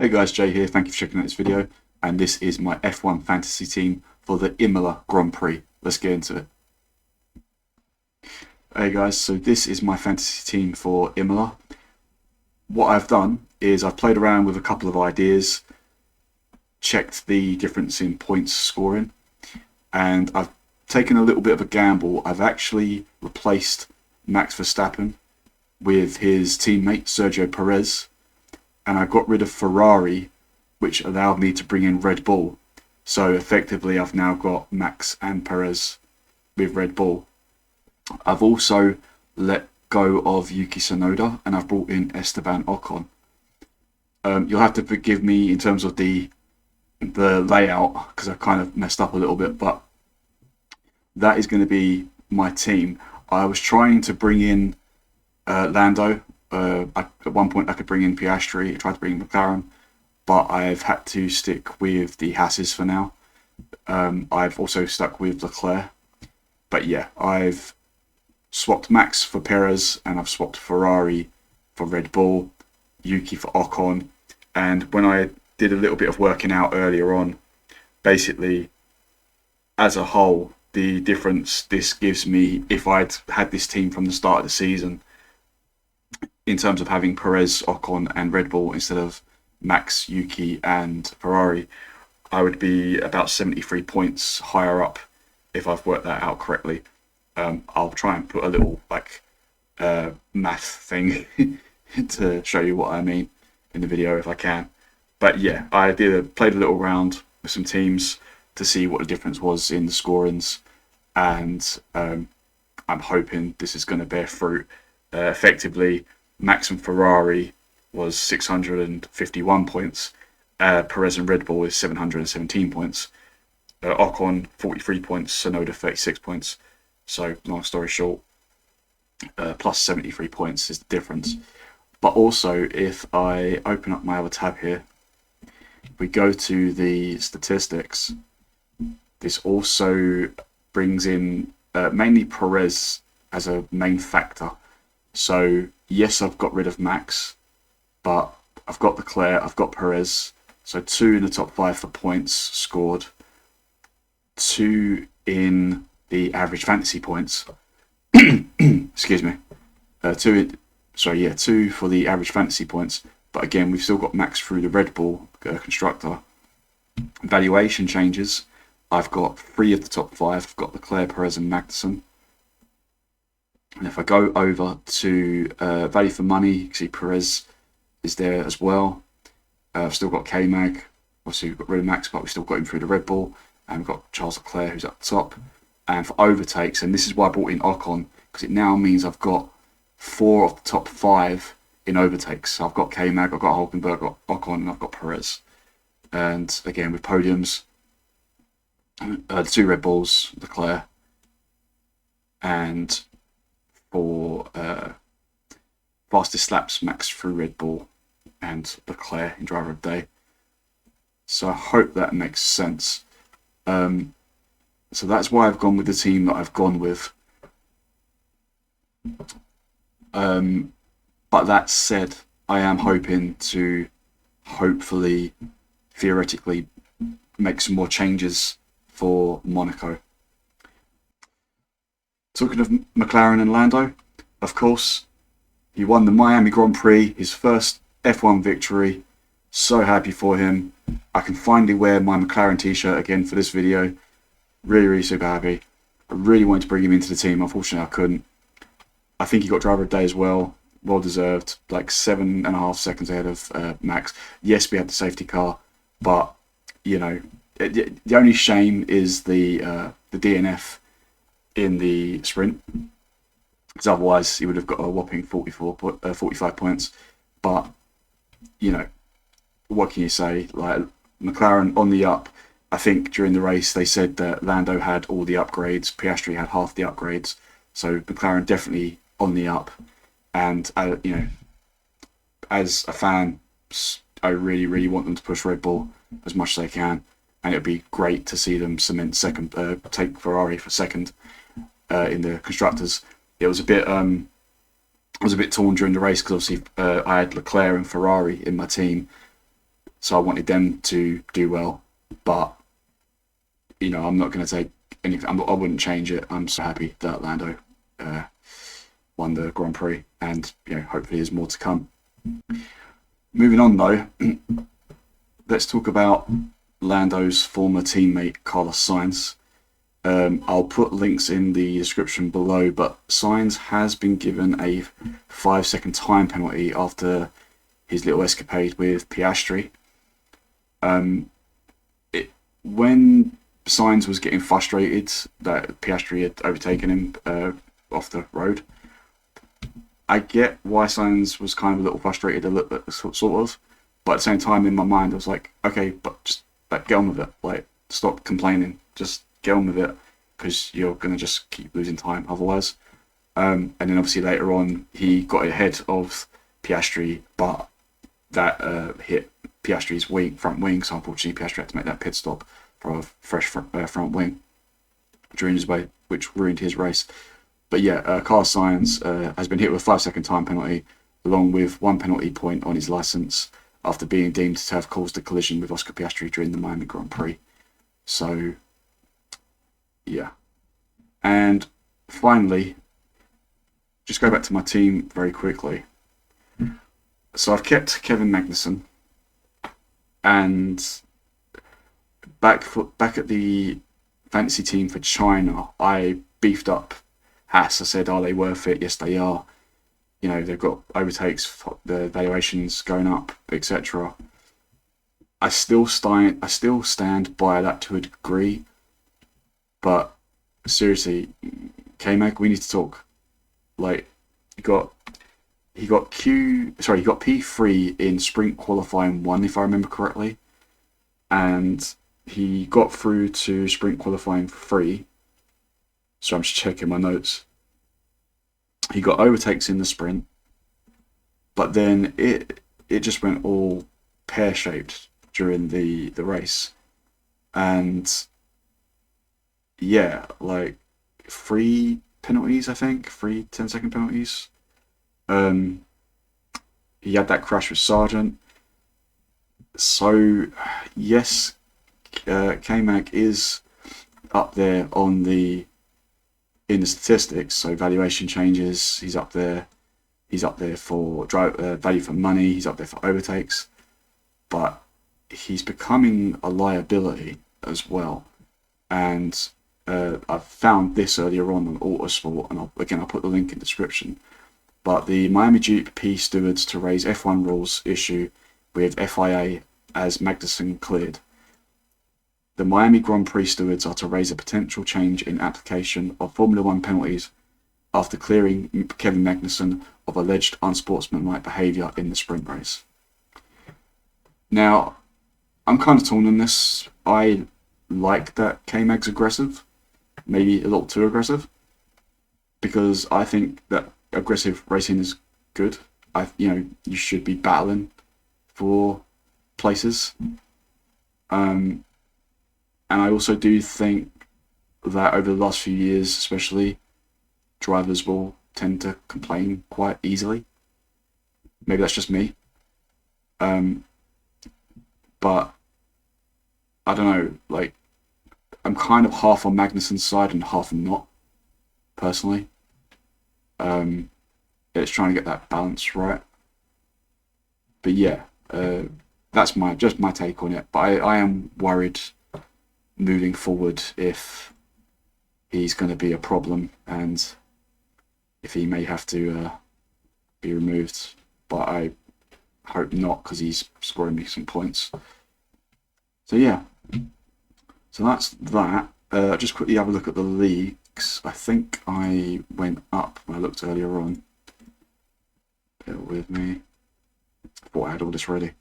Hey guys, Jay here. Thank you for checking out this video. And this is my F1 fantasy team for the Imola Grand Prix. Let's get into it. Hey guys, so this is my fantasy team for Imola. What I've done is I've played around with a couple of ideas, checked the difference in points scoring, and I've taken a little bit of a gamble. I've actually replaced Max Verstappen with his teammate Sergio Perez, and I got rid of Ferrari, which allowed me to bring in Red Bull. So effectively I've now got Max and Perez with Red Bull. I've also let go of Yuki Tsunoda and I've brought in Esteban Ocon. You'll have to forgive me in terms of the layout because I kind of messed up a little bit, but that is going to be my team. I was trying to bring in Lando. At one point I could bring in Piastri, I tried to bring in McLaren, but I've had to stick with the Hasses for now. I've also stuck with Leclerc, but yeah, I've swapped Max for Perez and I've swapped Ferrari for Red Bull, Yuki for Ocon, and when I did a little bit of working out earlier on, basically as a whole, the difference this gives me if I'd had this team from the start of the season, in terms of having Perez, Ocon and Red Bull instead of Max, Yuki and Ferrari, I would be about 73 points higher up if I've worked that out correctly. I'll try and put a little math thing to show you what I mean in the video if I can. But yeah, I played a little round with some teams to see what the difference was in the scorings, and I'm hoping this is going to bear fruit. Effectively, Max and Ferrari was 651 points. Perez and Red Bull is 717 points. Ocon 43 points. Tsunoda 36 points. So long story short, plus 73 points is the difference. But also, if I open up my other tab here, if we go to the statistics, this also brings in mainly Perez as a main factor. So yes, I've got rid of Max, but I've got Leclerc, I've got Perez. So 2 in the top 5 for points scored, 2 in the average fantasy points. Excuse me. 2 for the average fantasy points. But again, we've still got Max through the Red Bull constructor. Valuation changes. I've got 3 of the top 5. I've got Leclerc, Perez and Magnussen. And if I go over to value for money, you can see Perez is there as well. I've still got K-Mag. Obviously, we've got rid of Max, but we've still got him through the Red Bull. And we've got Charles Leclerc, who's at the top. And for overtakes, and this is why I brought in Ocon, because it now means I've got 4 of the top 5 in overtakes. So I've got K-Mag, I've got Hulkenberg, I've got Ocon, and I've got Perez. And again, with podiums, the 2 Red Bulls, Leclerc, and for fastest laps, Max through Red Bull and Leclerc in driver of the day. So I hope that makes sense. So that's why I've gone with the team that I've gone with. But that said, I am hoping to hopefully, theoretically, make some more changes for Monaco. Talking of McLaren and Lando, of course, he won the Miami Grand Prix, his first F1 victory. So happy for him. I can finally wear my McLaren t-shirt again for this video. Really super happy. I really wanted to bring him into the team. Unfortunately, I couldn't. I think he got driver of the day as well. Well deserved. Like 7.5 seconds ahead of Max. Yes, we had the safety car, but you know, the only shame is the DNF in the sprint, because otherwise he would have got a whopping 45 points. But you know, what can you say? Like, McLaren on the up. I think during the race they said that Lando had all the upgrades, Piastri had half the upgrades, so McLaren definitely on the up. And you know, as a fan, I really want them to push Red Bull as much as they can, and it'd be great to see them cement second, take Ferrari for second in the constructors. It was a bit torn during the race because obviously I had Leclerc and Ferrari in my team, so I wanted them to do well. But you know, I'm not going to take anything. I wouldn't change it. I'm so happy that Lando won the Grand Prix, and you know, hopefully there's more to come. Moving on though, let's talk about Lando's former teammate Carlos Sainz. I'll put links in the description below, but Sainz has been given a 5-second time penalty after his little escapade with Piastri. When Sainz was getting frustrated that Piastri had overtaken him off the road, I get why Sainz was kind of a little frustrated, a little bit, sort of, but at the same time in my mind I was like, okay, but just like get on with it, like stop complaining, just get on with it, because you're gonna just keep losing time otherwise. And then obviously later on he got ahead of Piastri, but that hit Piastri's front wing, so unfortunately Piastri had to make that pit stop for a fresh front wing during his way, which ruined his race. But yeah, Carlos Sainz has been hit with a 5-second time penalty, along with 1 penalty point on his licence, after being deemed to have caused a collision with Oscar Piastri during the Miami Grand Prix. So, yeah. And finally, just go back to my team very quickly. So I've kept Kevin Magnussen, and back at the fantasy team for China, I beefed up Haas. I said, are they worth it? Yes, they are. You know, they've got overtakes, the valuations going up, etc. I still stand by that to a degree, but seriously, K-Mag, we need to talk. Like, he got P3 in sprint qualifying 1, if I remember correctly, and he got through to sprint qualifying 3. So I'm just checking my notes. He got overtakes in the sprint, but then it just went all pear-shaped during the race. And yeah, like 3 penalties, I think, 3 10-second penalties. He had that crash with Sargent. So yes, K-Mag is up there in the statistics, so valuation changes, he's up there for value for money, he's up there for overtakes, but he's becoming a liability as well. And I found this earlier on Autosport, and I'll put the link in the description, but the Miami GP Stewards to raise F1 rules issue with FIA as Magnussen cleared. The Miami Grand Prix stewards are to raise a potential change in application of Formula 1 penalties after clearing Kevin Magnussen of alleged unsportsmanlike behaviour in the sprint race. Now, I'm kind of torn on this. I like that K-Mag's aggressive, maybe a little too aggressive, because I think that aggressive racing is good. You should be battling for places. And I also do think that over the last few years, especially, drivers will tend to complain quite easily. Maybe that's just me. But I don't know, like, I'm kind of half on Magnussen's side and half not, personally. It's trying to get that balance right. But yeah, that's just my take on it. But I am worried moving forward if he's going to be a problem and if he may have to be removed. But I hope not, because he's scoring me some points. So yeah, so that's that. Just quickly have a look at the leagues. I think I went up when I looked earlier on. Bear with me. I thought I had all this ready.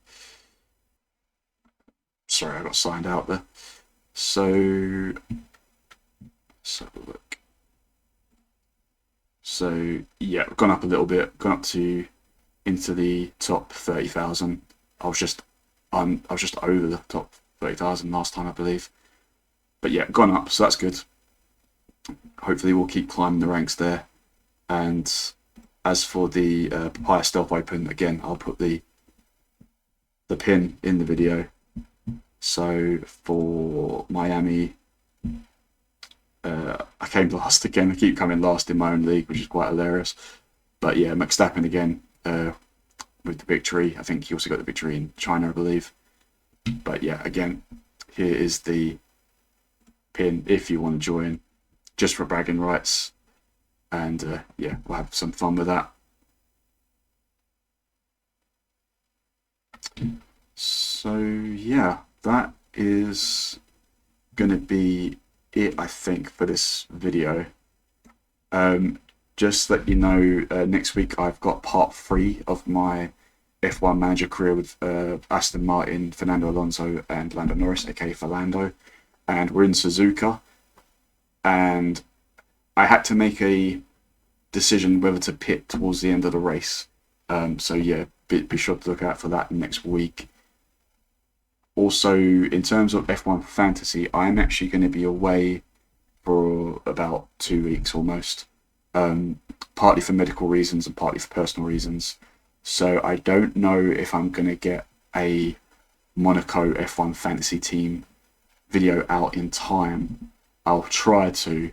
Sorry, I got signed out there. So let's have a look. So yeah, I've gone up a little bit, gone up to into the top 30,000. I was just over the top 30,000 last time, I believe. But yeah, gone up, so that's good. Hopefully we'll keep climbing the ranks there. And as for the Papaya Stealth Open, again, I'll put the the pin in the video. So for Miami, I came last again. I keep coming last in my own league, which is quite hilarious. But yeah, Verstappen again with the victory. I think he also got the victory in China, I believe. But yeah, again, here is the pin if you want to join, just for bragging rights. And yeah, we'll have some fun with that. So yeah, that is going to be it, I think, for this video. Just let you know, next week I've got part 3 of my F1 manager career with Aston Martin, Fernando Alonso and Lando Norris, aka Lando, and we're in Suzuka, and I had to make a decision whether to pit towards the end of the race. So yeah, be sure to look out for that next week. Also, in terms of F1 Fantasy, I'm actually going to be away for about 2 weeks almost, partly for medical reasons and partly for personal reasons. So I don't know if I'm going to get a Monaco F1 Fantasy team video out in time. I'll try to,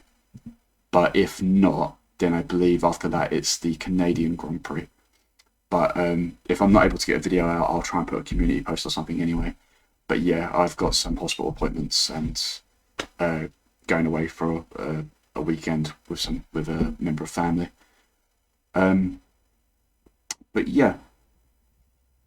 but if not, then I believe after that it's the Canadian Grand Prix. But if I'm not able to get a video out, I'll try and put a community post or something anyway. But yeah, I've got some hospital appointments and going away for a weekend with a member of family. But yeah,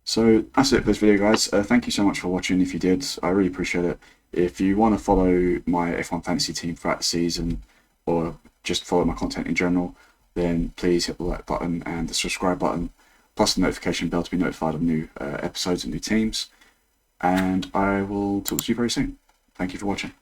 so that's it for this video, guys. Thank you so much for watching. If you did, I really appreciate it. If you want to follow my F1 Fantasy team throughout the season, or just follow my content in general, then please hit the like button and the subscribe button, plus the notification bell to be notified of new episodes and new teams. And I will talk to you very soon. Thank you for watching.